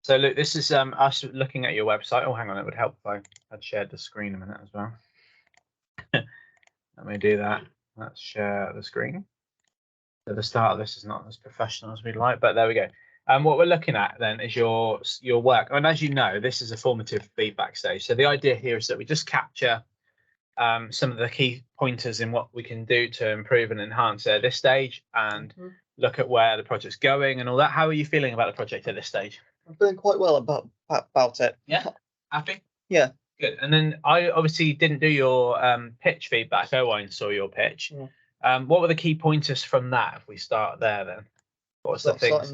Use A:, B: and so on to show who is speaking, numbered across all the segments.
A: So look, this is us looking at your website. Oh, hang on, it would help if I had shared the screen a minute as well. Let me do that. Let's share the screen. So the start of this is not as professional as we'd like, but there we go. What we're looking at then is your work. And as you know, this is a formative feedback stage. So the idea here is that we just capture some of the key pointers in what we can do to improve and enhance at this stage, and look at where the project's going and all that. How are you feeling about the project at this stage?
B: I'm feeling quite well about it.
A: Yeah, happy?
B: Yeah.
A: Good. And then I obviously didn't do your pitch feedback. Owain saw your pitch. Yeah. What were the key pointers from that? If we start there, then what was the things?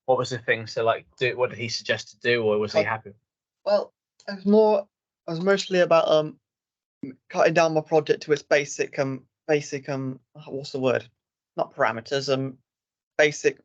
A: What was the things to like do? What did he suggest to do, or was he happy?
B: Well, it was mostly about cutting down my project to its basic what's the word? Not parameters. Basic.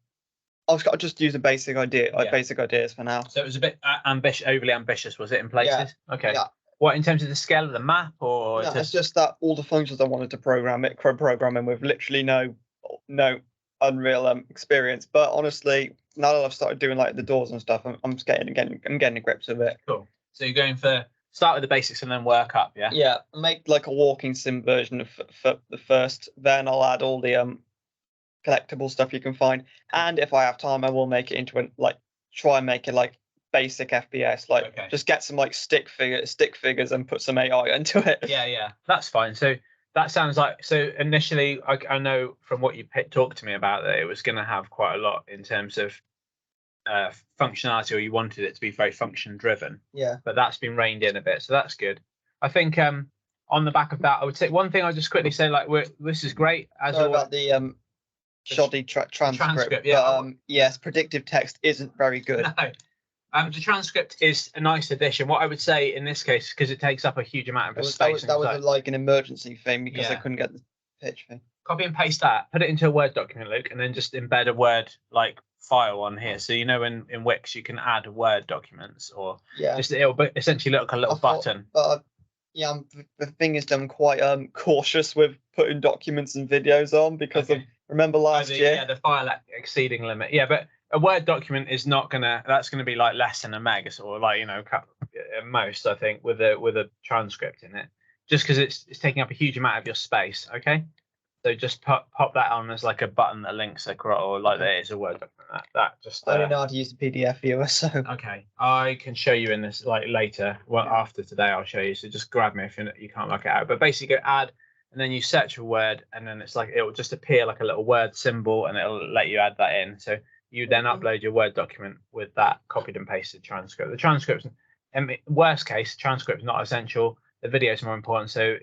B: I'll just use a basic idea, basic ideas for now.
A: So it was a bit overly ambitious, was it, in places?
B: Yeah.
A: Okay.
B: Yeah.
A: What, in terms of the scale of the map, or
B: no, it's just that all the functions I wanted to programming with literally no Unreal experience. But honestly, now that I've started doing like the doors and stuff, I'm getting a grips with it.
A: Cool. So you're going for start with the basics and then work up, yeah?
B: Yeah. Make like a walking sim version of for the first. Then I'll add all the collectible stuff you can find, and if I have time I will make it into try and make it like basic FPS, just get some like stick figures and put some AI into it.
A: Yeah, that's fine. So that sounds like, so initially I know from what you talked to me about that it was going to have quite a lot in terms of functionality, or you wanted it to be very function driven.
B: Yeah,
A: but that's been reined in a bit, so that's good. I think on the back of that, I would say one thing I'll just quickly say, like, this is great as
B: sorry about the shoddy transcript.
A: Yeah.
B: But yes, predictive text isn't very good.
A: No. The transcript is a nice addition. What I would say in this case, because it takes up a huge amount of space.
B: That was like an emergency thing because I couldn't get the pitch thing.
A: Copy and paste that, put it into a Word document, Luke, and then just embed a Word like file on here. So you know in Wix you can add Word documents, or just it'll essentially look like a little button.
B: The thing is, I'm quite cautious with putting documents and videos on because remember last year.
A: Yeah, the file exceeding limit. Yeah, but a Word document is not that's gonna be like less than a meg, or like, you know, at most, I think, with a transcript in it, just because it's taking up a huge amount of your space. Okay, so just pop that on as like a button that links across, or like that is a Word document. That just
B: I don't know how to use the PDF viewer, so
A: okay, I can show you in this like later. Well, after today I'll show you, so just grab me if you can't work it out. But basically, go add, and then you search for Word, and then it's like it will just appear like a little Word symbol, and it'll let you add that in. So you then upload your Word document with that copied and pasted transcript. The transcript's, worst case, transcript's not essential. The video is more important. So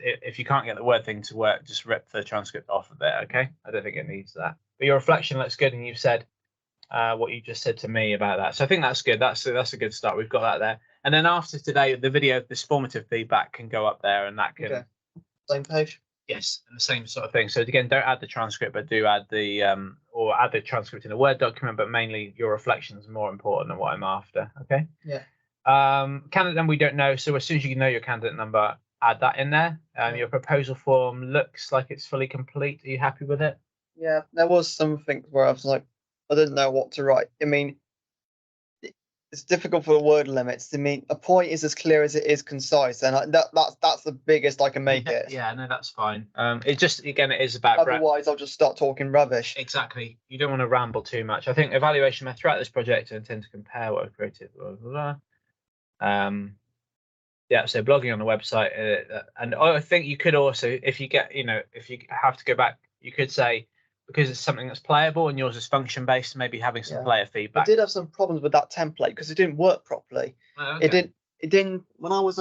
A: if you can't get the Word thing to work, just rip the transcript off of it. Okay, I don't think it needs that. But your reflection looks good, and you've said what you just said to me about that. So I think that's good. That's a good start. We've got that there. And then after today, the video, this formative feedback can go up there, and that can
B: same page.
A: Yes, and the same sort of thing. So again, don't add the transcript, but do add the or add the transcript in a Word document. But mainly your reflections are more important than what I'm after. Okay.
B: Yeah.
A: Candidate number we don't know. So as soon as you know your candidate number, add that in there. Your proposal form looks like it's fully complete. Are you happy with it?
B: Yeah, there was something where I was like, I didn't know what to write. I mean, it's difficult for the word limits. I mean, a point is as clear as it is concise, and that's the biggest I can make it.
A: Yeah, no, that's fine. It just, again, it is about.
B: Otherwise, I'll just start talking rubbish.
A: Exactly. You don't want to ramble too much. I think evaluation method throughout this project, I intend to compare what I've created. Blah, blah, blah. Yeah, so blogging on the website, and I think you could also, if you have to go back, you could say, because it's something that's playable and yours is function based, maybe having some player feedback.
B: I did have some problems with that template because it didn't work properly.
A: Oh, okay.
B: It didn't when I was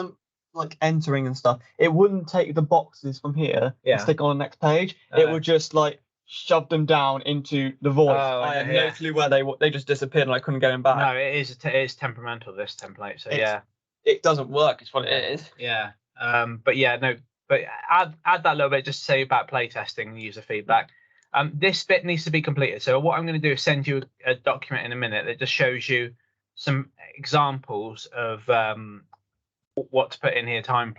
B: like entering and stuff. It wouldn't take the boxes from here and stick on the next page. It would just like shove them down into the void. I had no clue where they just disappeared, and I couldn't get them back.
A: No, it is temperamental, this template. So
B: it doesn't work. It's what it is.
A: Yeah. But add that little bit, just to say about playtesting and user feedback. This bit needs to be completed. So what I'm going to do is send you a document in a minute that just shows you some examples of what to put in here time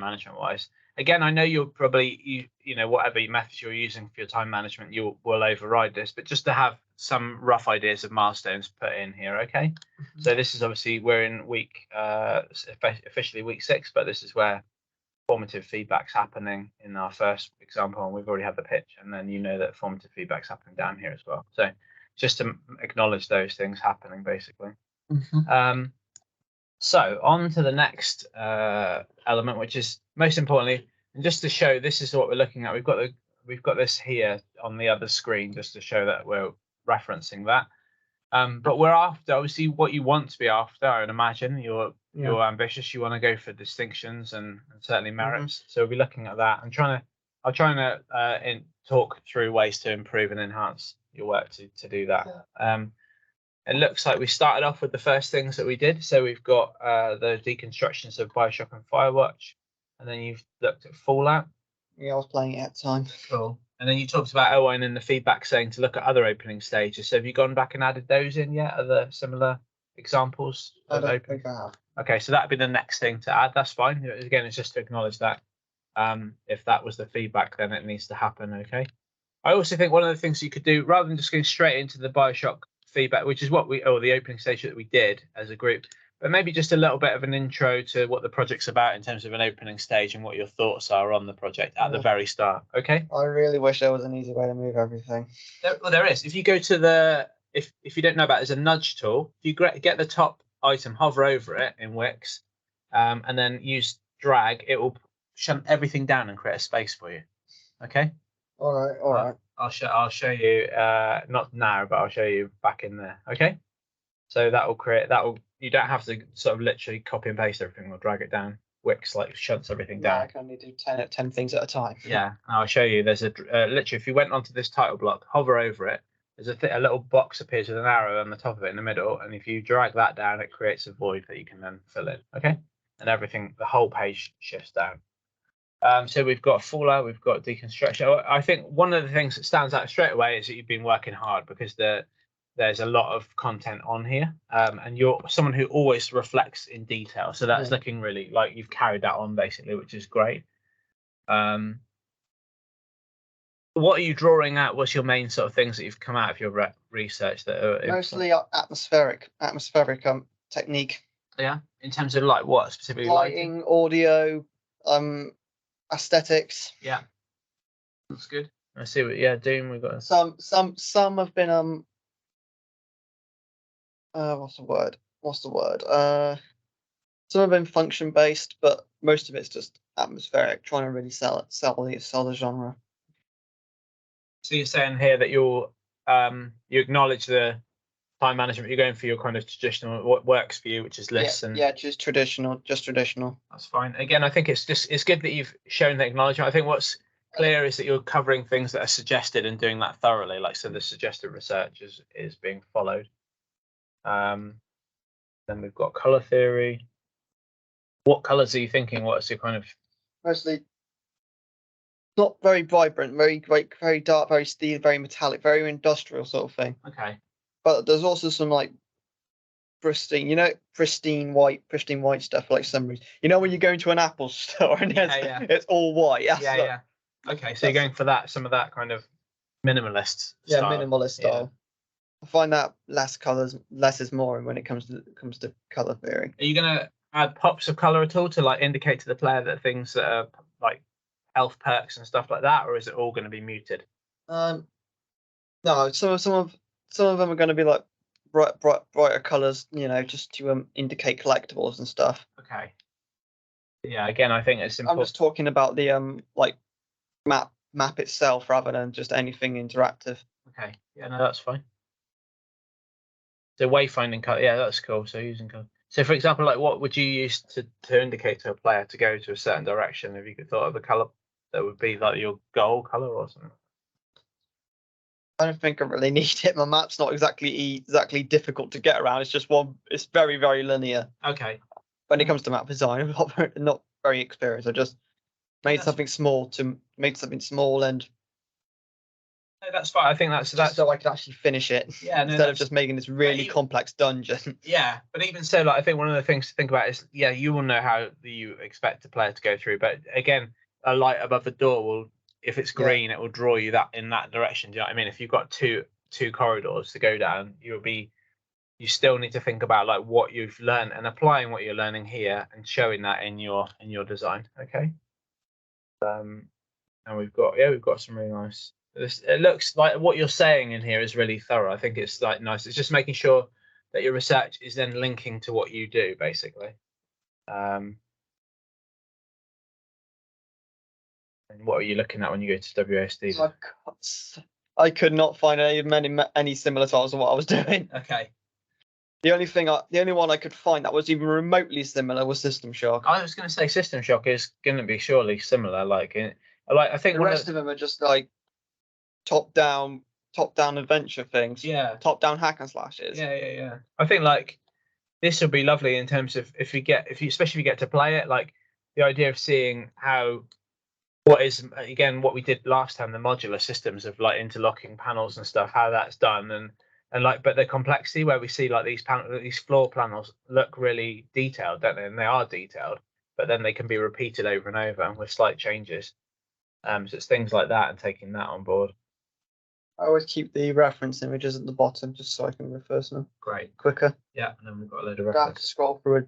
A: management wise. Again, I know you'll probably, you know, whatever methods you're using for your time management, will override this, but just to have some rough ideas of milestones put in here. Okay, so this is obviously we're in week officially week 6, but this is where formative feedback's happening in our first example, and we've already had the pitch, and then you know that formative feedback's happening down here as well. So just to acknowledge those things happening, basically. So on to the next element, which is most importantly, and just to show this is what we're looking at. We've got this here on the other screen just to show that we're referencing that. But we're after obviously what you want to be after. I would imagine you're ambitious. You want to go for distinctions and certainly merits. So we'll be looking at that and I'll try and talk through ways to improve and enhance your work to do that. It looks like we started off with the first things that we did. So we've got the deconstructions of Bioshock and Firewatch, and then you've looked at Fallout.
B: Yeah, I was playing it at the time.
A: Cool. And then you talked about Owen in the feedback saying to look at other opening stages. So have you gone back and added those in yet? Other similar examples?
B: I don't think I have.
A: Okay, so that'd be the next thing to add. That's fine. Again, it's just to acknowledge that. If that was the feedback, then it needs to happen. Okay. I also think one of the things you could do, rather than just going straight into the Bioshock feedback, which is what the opening stage that we did as a group, but maybe just a little bit of an intro to what the project's about in terms of an opening stage and what your thoughts are on the project at the very start. Okay.
B: I really wish there was an easy way to move everything.
A: Well, there is. If you go to the if you don't know about it, there's a nudge tool. If you get the top item, hover over it in Wix, and then use drag, it will shunt everything down and create a space for you. Okay.
B: All right.
A: I'll show you not now, but I'll show you back in there. Okay. So you don't have to sort of literally copy and paste everything or drag it down. Wix like shunts everything down.
B: I can only do 10 things at a time.
A: Yeah, and I'll show you. There's a literally, if you went onto this title block, hover over it. There's a little box appears with an arrow on the top of it in the middle, and if you drag that down, it creates a void that you can then fill in. Okay, and the whole page shifts down. So we've got Fallout, we've got deconstruction. I think one of the things that stands out straight away is that you've been working hard because there's a lot of content on here, and you're someone who always reflects in detail. So that's looking really like you've carried that on basically, which is great. What are you drawing out? What's your main sort of things that you've come out of your research that are
B: mostly atmospheric technique?
A: Yeah, in terms of like what specifically?
B: Lighting, audio, aesthetics.
A: Yeah, that's good. I see what. Yeah, D.E.M.O.N. We've got
B: some have been what's the word? Some have been function based, but most of it's just atmospheric, trying to really sell the genre.
A: So you're saying here that you acknowledge the time management. You're going for your kind of traditional, what works for you, which is lists
B: just traditional.
A: That's fine. Again, I think it's good that you've shown the acknowledgement. I think what's clear is that you're covering things that are suggested and doing that thoroughly. Like, so the suggested research is being followed. Then we've got color theory. What colors are you thinking? What's your kind of
B: mostly not very vibrant, very very dark, very steel, very metallic, very industrial sort of thing.
A: Okay.
B: But there's also some like pristine white stuff like some reason. When you go into an Apple store and it's all white.
A: Yeah. Okay, so you're going for some of that kind of minimalist style.
B: Minimalist style. I find that less is more when it comes to color theory.
A: Are you gonna add pops of color at all to like indicate to the player that things that are like health perks and stuff like that, or is it all going to be muted?
B: No, some of them are going to be like brighter colors, just to indicate collectibles and stuff.
A: Okay. Yeah, again, I think it's important.
B: I'm just talking about the like map itself rather than just anything interactive.
A: Okay. Yeah, no, that's fine. So wayfinding color, yeah, that's cool. So using color. So for example, like what would you use to indicate to a player to go to a certain direction? Have you thought of a color that would be like your goal color or something?
B: I don't think I really need it. My map's not exactly difficult to get around. It's just it's very, very linear.
A: Okay.
B: When it comes to map design, I'm not very experienced. I just made something small and.
A: No, that's fine. I think that's
B: so I could actually finish it.
A: Yeah.
B: Instead of just making this really complex dungeon.
A: Yeah, but even so, like I think one of the things to think about is, you will know how you expect a player to go through, but again, a light above the door will, if it's green, it will draw you in that direction. Do you know what I mean? If you've got two two corridors to go down, you still need to think about like what you've learned and applying what you're learning here and showing that in your design. Okay. And we've got some really nice. It looks like what you're saying in here is really thorough. I think it's like nice. It's just making sure that your research is then linking to what you do, basically. And what are you looking at when you go to WASD?
B: I could not find any similar tiles to what I was doing.
A: Okay.
B: The only one I could find that was even remotely similar was System Shock.
A: I was going to say System Shock is going to be surely similar. Like I think
B: the rest of them are just like top down adventure things.
A: Yeah.
B: Top down hack and slashes.
A: Yeah. I think like this will be lovely in terms of especially if you get to play it, like the idea of seeing what we did last time, the modular systems of like interlocking panels and stuff, how that's done, and but the complexity where we see like these floor panels look really detailed, don't they? And they are detailed, but then they can be repeated over and over with slight changes. So it's things like that and taking that on board.
B: I always keep the reference images at the bottom just so I can refer to them.
A: Great.
B: Quicker.
A: Yeah, and then we've got a load of
B: I have to
A: references.
B: scroll through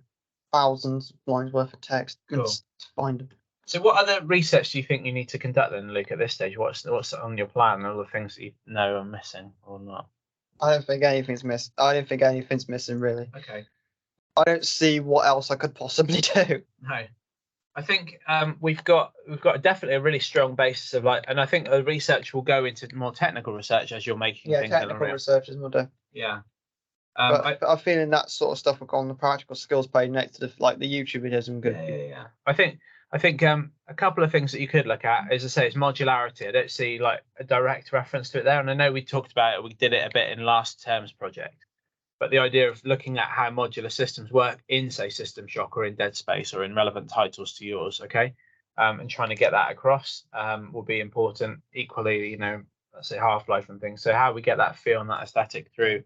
B: 1,000 lines worth of text
A: Cool.
B: to find them.
A: So what other research do you think you need to conduct then, Luke, at this stage? What's on your plan? All the things that you know are missing or not?
B: I don't think anything's missing. I don't think anything's missing, really.
A: Okay.
B: I don't see what else I could possibly do.
A: No. I think we've got definitely a really strong basis of and I think the research will go into more technical research as you're making things.
B: Yeah, technical research is more do.
A: Yeah.
B: But I'm feeling that sort of stuff will go on the practical skills page next to the YouTube videos and good.
A: Yeah. I think a couple of things that you could look at, as I say, is modularity. I don't see like a direct reference to it there, and I know we talked about it. We did it a bit in last term's project, but the idea of looking at how modular systems work in, say, System Shock or in Dead Space or in relevant titles to yours, okay, and trying to get that across will be important. Equally, let's say Half-Life and things. So how we get that feel and that aesthetic through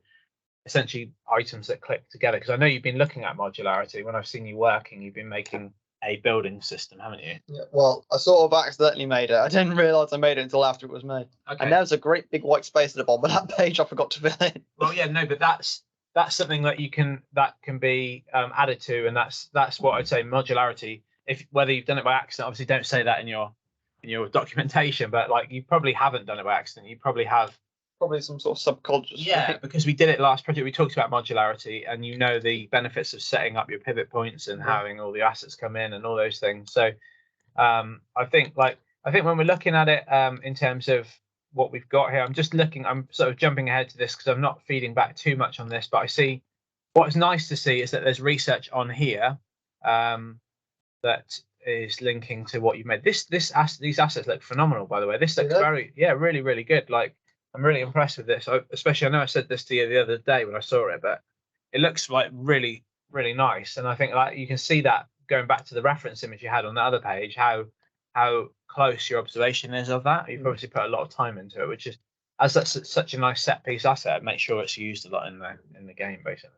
A: essentially items that click together. Because I know you've been looking at modularity. When I've seen you working, you've been making a building system, haven't you?
B: Yeah, well, I sort of accidentally made it. I didn't realise I made it until after it was made. Okay. And there's a great big white space at the bottom of that page I forgot to fill in.
A: Well, yeah, no, but that's something that can be added to, and that's what I'd say modularity. If whether you've done it by accident, obviously don't say that in your documentation, but like you probably haven't done it by accident. You probably have.
B: Probably some sort of subconscious.
A: Yeah, because we did it last project. We talked about modularity, and the benefits of setting up your pivot points and having all the assets come in and all those things. So, I think when we're looking at it in terms of what we've got here, I'm sort of jumping ahead to this because I'm not feeding back too much on this, but I see what's nice to see is that there's research on here that is linking to what you made. These assets look phenomenal, by the way. This looks really, really good. Like, I'm really impressed with this. I know I said this to you the other day when I saw it, but it looks like really, really nice. And I think like you can see that going back to the reference image you had on the other page, how close your observation is of that. You've obviously put a lot of time into it, which is, as that's such a nice set piece asset, make sure it's used a lot in the game, basically.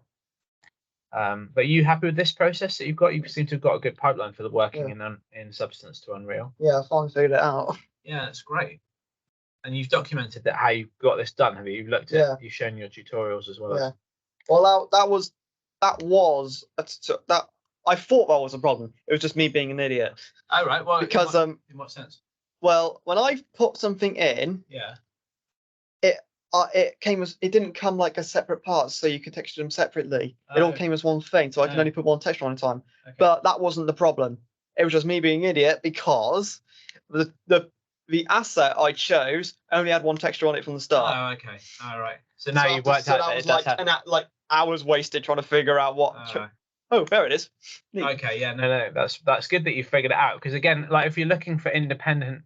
A: But are you happy with this process that you've got? You seem to have got a good pipeline for the working in Substance to Unreal.
B: Yeah, I finally figured it out.
A: Yeah, it's great. And you've documented how you've got this done, have you? You've looked at, you've shown your tutorials as well.
B: Yeah. Well, that was that. I thought that was a problem. It was just me being an idiot.
A: Oh right. Well,
B: because
A: in what sense?
B: Well, when I put something in, it didn't come like a separate part, so you could texture them separately. It all came as one thing, so I can only put one texture on a time. Okay. But that wasn't the problem. It was just me being an idiot because the asset I chose only had one texture on it from the start.
A: Oh, okay. All right. So now you've worked out that
B: was like hours wasted trying to figure out what. Oh, there it is.
A: Neat. Okay, yeah, no, that's good that you figured it out, because again, like if you're looking for independent,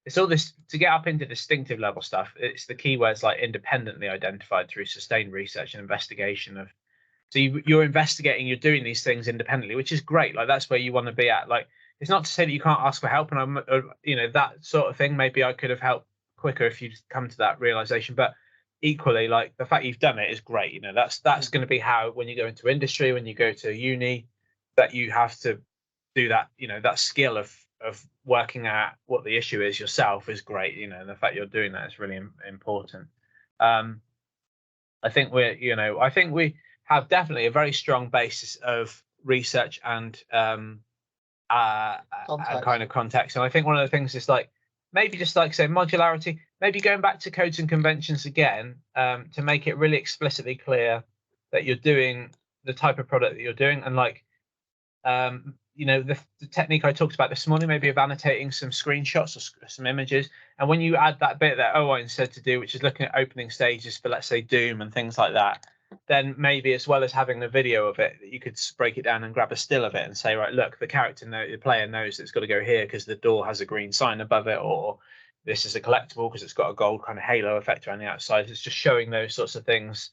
A: it's all this to get up into distinctive level stuff. It's the keywords like independently identified through sustained research and investigation of. So you're investigating, you're doing these things independently, which is great. Like that's where you want to be at. Like it's not to say that you can't ask for help, and that sort of thing. Maybe I could have helped quicker if you'd come to that realization, but. Equally, like the fact you've done it is great. That's going to be how when you go into industry, when you go to uni, that you have to do that. That skill of working out what the issue is yourself is great. And the fact you're doing that is really important. I think we have definitely a very strong basis of research and kind of context. And I think one of the things is like maybe just like say modularity, maybe going back to codes and conventions again, to make it really explicitly clear that you're doing the type of product that you're doing, and like the technique I talked about this morning, maybe of annotating some screenshots or some images. And when you add that bit that Owen said to do, which is looking at opening stages for, let's say, Doom and things like that, then maybe as well as having a video of it, you could break it down and grab a still of it and say, right, look, the player knows it's got to go here because the door has a green sign above it, or this is a collectible because it's got a gold kind of halo effect around the outside. It's just showing those sorts of things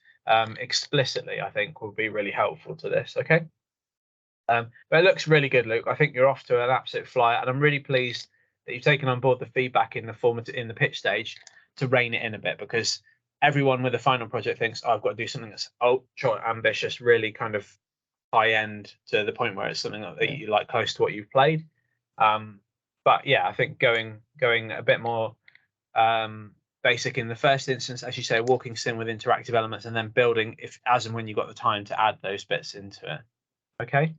A: explicitly, I think, would be really helpful to this. Okay. But it looks really good, Luke. I think you're off to an absolute flyer, and I'm really pleased that you've taken on board the feedback in the pitch stage to rein it in a bit, because everyone with a final project thinks, oh, I've got to do something that's ultra ambitious, really kind of high end, to the point where it's something that you like close to what you've played. But yeah, I think going a bit more basic in the first instance, as you say, walking sim with interactive elements, and then building if as and when you've got the time to add those bits into it. Okay.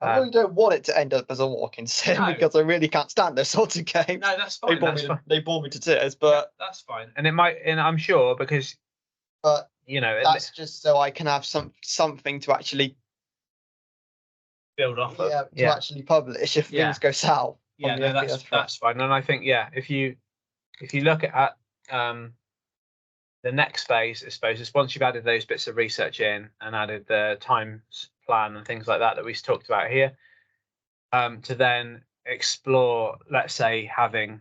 B: I really don't want it to end up as a walking sim because I really can't stand those sorts of games.
A: No, that's fine.
B: They bore me to tears, but
A: that's fine. And it might, and I'm sure because,
B: but that's just so I can have something to actually
A: build off of.
B: To actually publish if things go south.
A: Yeah, no, that's fine. And I think if you look at the next phase, I suppose, is once you've added those bits of research in and added the time plan and things like that we talked about here, to then explore, let's say, having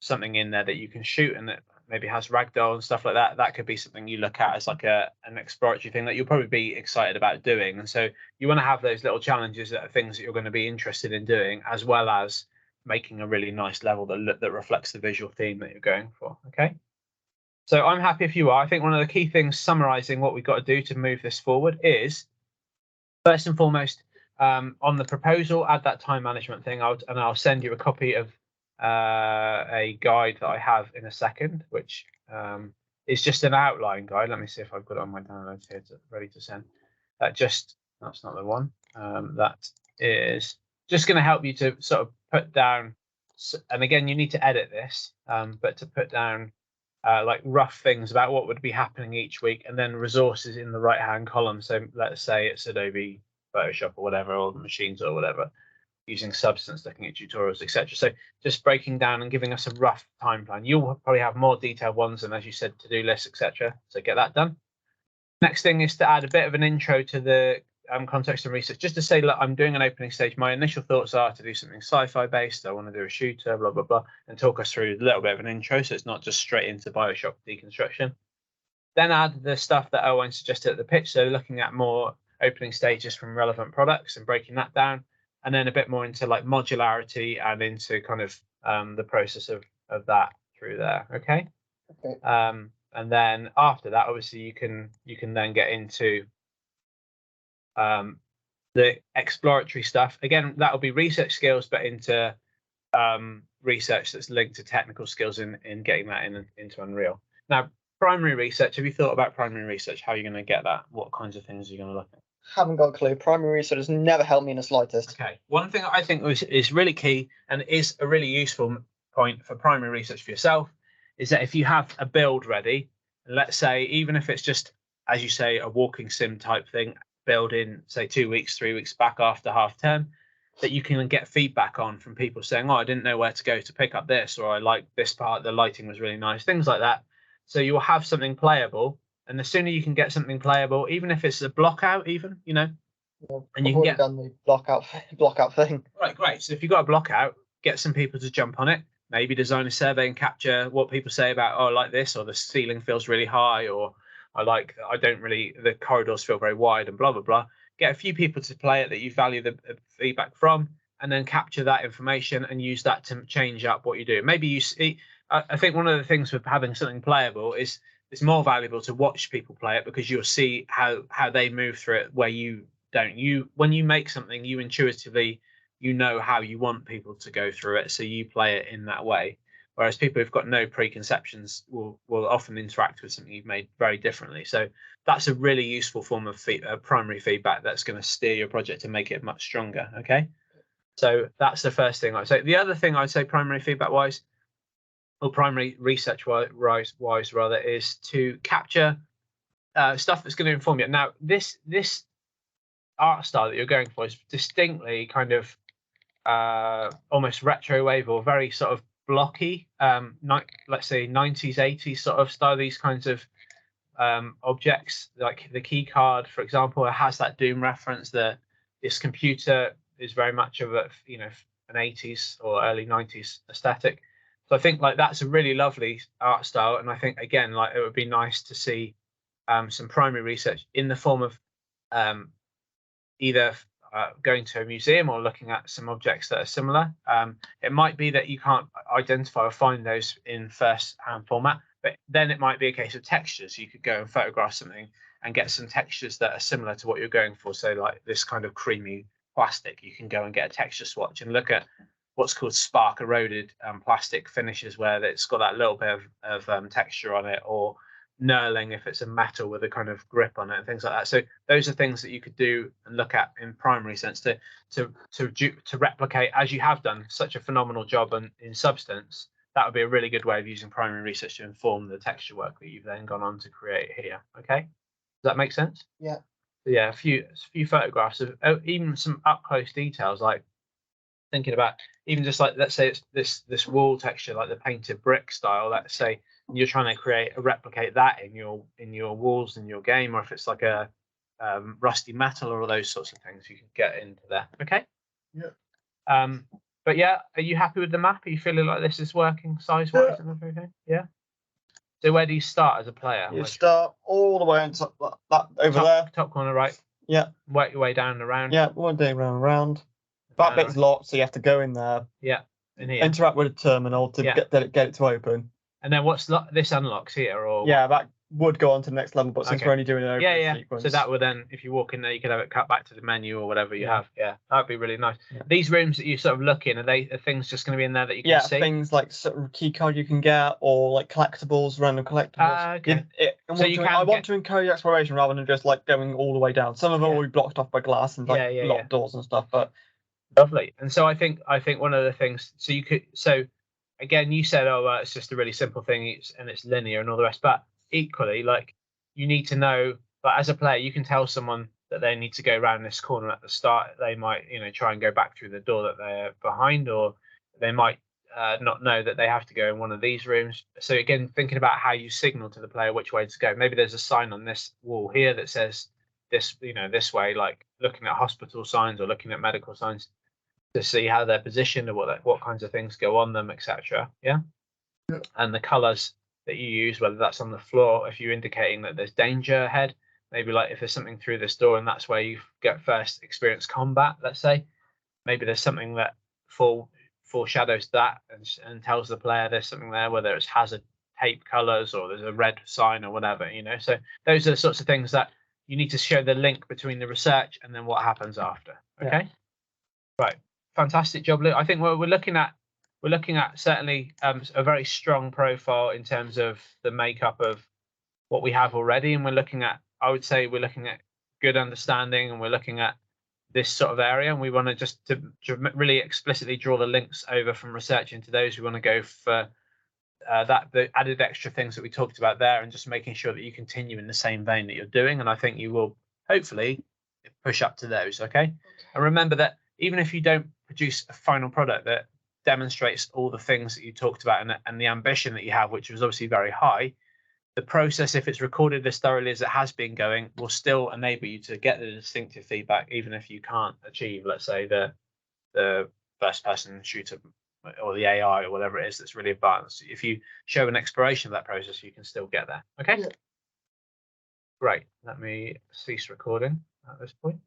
A: something in there that you can shoot and that maybe has ragdoll and stuff like that. That could be something you look at as like an exploratory thing that you'll probably be excited about doing. And so you want to have those little challenges that are things that you're going to be interested in doing, as well as making a really nice level that reflects the visual theme that you're going for. Okay. So I'm happy if you are. I think one of the key things summarizing what we've got to do to move this forward is, first and foremost, on the proposal, add that time management thing out, and I'll send you a copy of a guide that I have in a second, which is just an outline guide. Let me see if I've got it on my downloads here ready to send. That's not the one. That is just going to help you to sort of put down, and again, you need to edit this, but to put down like rough things about what would be happening each week, and then resources in the right hand column. So let's say it's Adobe Photoshop or whatever, or the machines or whatever, using Substance, looking at tutorials, etc. So just breaking down and giving us a rough time plan. You'll probably have more detailed ones, and as you said, to-do lists, etc. So get that done. Next thing is to add a bit of an intro to the context and research, just to say, look, I'm doing an opening stage. My initial thoughts are to do something sci-fi based. I want to do a shooter, blah, blah, blah, and talk us through a little bit of an intro, so it's not just straight into Bioshock deconstruction. Then add the stuff that Owen suggested at the pitch, so looking at more opening stages from relevant products and breaking that down, and then a bit more into like modularity and into kind of the process of that through there. Okay. And then after that, obviously you can then get into the exploratory stuff. Again, that'll be research skills, but into research that's linked to technical skills in getting that into Unreal. Now, primary research, have you thought about primary research? How are you going to get that? What kinds of things are you going to look at?
B: Haven't got a clue. Primary research has never helped me in the slightest.
A: Okay. One thing I think is really key and is a really useful point for primary research for yourself is that if you have a build ready, let's say, even if it's just, as you say, a walking sim type thing, build in, say, 2 weeks, 3 weeks back after half term, that you can get feedback on from people saying, oh, I didn't know where to go to pick up this, or I like this part, the lighting was really nice, things like that. So you'll have something playable. And the sooner you can get something playable, even if it's a block out, even, and you can get
B: done the block out thing.
A: Right, great. So if you've got a block out, get some people to jump on it. Maybe design a survey and capture what people say about, oh, I like this, or the ceiling feels really high, or the corridors feel very wide, and blah, blah, blah. Get a few people to play it that you value the feedback from, and then capture that information and use that to change up what you do. Maybe you see, I think one of the things with having something playable is it's more valuable to watch people play it, because you'll see how they move through it where you don't. When you make something, you intuitively, how you want people to go through it, so you play it in that way. whereas people who've got no preconceptions will often interact with something you've made very differently. So that's a really useful form of primary feedback that's going to steer your project and make it much stronger. Okay, so that's the first thing I'd say. The other thing I'd say primary feedback wise, or primary research wise rather, is to capture stuff that's going to inform you. Now this art style that you're going for is distinctly kind of almost retro wave, or very sort of blocky, let's say 90s 80s sort of style. These kinds of objects, like the key card, for example, it has that Doom reference. This computer is very much of a, you know, an 80s or early 90s aesthetic. So I think like that's a really lovely art style, and I think again, like, it would be nice to see some primary research in the form of either going to a museum or looking at some objects that are similar. It might be that you can't identify or find those in first-hand format, but then it might be a case of textures. You could go and photograph something and get some textures that are similar to what you're going for. So like this kind of creamy plastic, you can go and get a texture swatch and look at what's called spark eroded plastic finishes, where it's got that little bit of texture on it, or knurling if it's a metal with a kind of grip on it, and things like that. So those are things that you could do and look at in primary sense to replicate, as you have done such a phenomenal job in Substance. That would be a really good way of using primary research to inform the texture work that you've then gone on to create here. Okay, does that make sense?
B: Yeah.
A: Yeah, a few photographs of even some up close details, like thinking about even just like, let's say it's this wall texture, like the painted brick style. Let's say you're trying to replicate that in your walls in your game, or if it's like a rusty metal or all those sorts of things, you can get into there. Okay.
B: Yeah.
A: But yeah, are you happy with the map? Are you feeling like this is working size wise and everything? Yeah. So where do you start as a player?
B: You start all the way on top, that over there.
A: Top corner right.
B: Yeah.
A: Work your way down and around.
B: Yeah, one day round. That bit's locked, so you have to go in there.
A: Yeah. In here.
B: Interact with a terminal to get it to open.
A: And then what's this unlocks here, or
B: yeah, that would go on to the next level, but since we're only doing an opening sequence,
A: so that would then, if you walk in there, you could have it cut back to the menu or whatever you have. Yeah, that'd be really nice.
B: Yeah.
A: These rooms that you sort of look in, are things just going to be in there that you can see?
B: Yeah, things like sort of key card you can get, or like collectibles, random collectibles.
A: Okay.
B: I want to encourage exploration rather than just like going all the way down. Some of them will be blocked off by glass and like locked doors and stuff. But
A: lovely. And so I think one of the things, so again, you said, it's just a really simple thing, and it's linear and all the rest. But equally, like, you need to know, but as a player, you can tell someone that they need to go around this corner at the start. They might, try and go back through the door that they're behind, or they might not know that they have to go in one of these rooms. So again, thinking about how you signal to the player which way to go. Maybe there's a sign on this wall here that says this, this way, like looking at hospital signs or looking at medical signs, to see how they're positioned or what kinds of things go on them, etc. Yeah? And the colors that you use, whether that's on the floor, if you're indicating that there's danger ahead, maybe like if there's something through this door and that's where you get first experience combat, let's say, maybe there's something that foreshadows that and tells the player there's something there, whether it's hazard tape colors or there's a red sign or whatever, So those are the sorts of things that you need to show the link between the research and then what happens after. Okay. Right. Fantastic job, Luke. I think we're looking at certainly a very strong profile in terms of the makeup of what we have already, and I would say we're looking at good understanding, and we're looking at this sort of area, and we want to just to really explicitly draw the links over from research into those. We want to go for the added extra things that we talked about there, and just making sure that you continue in the same vein that you're doing, and I think you will hopefully push up to those. Okay. And remember that even if you don't produce a final product that demonstrates all the things that you talked about and the ambition that you have, which was obviously very high, the process, if it's recorded as thoroughly as it has been going, will still enable you to get the distinctive feedback, even if you can't achieve, let's say, the first person shooter or the AI or whatever it is that's really advanced. If you show an exploration of that process, you can still get there. Okay. Great. Let me cease recording at this point.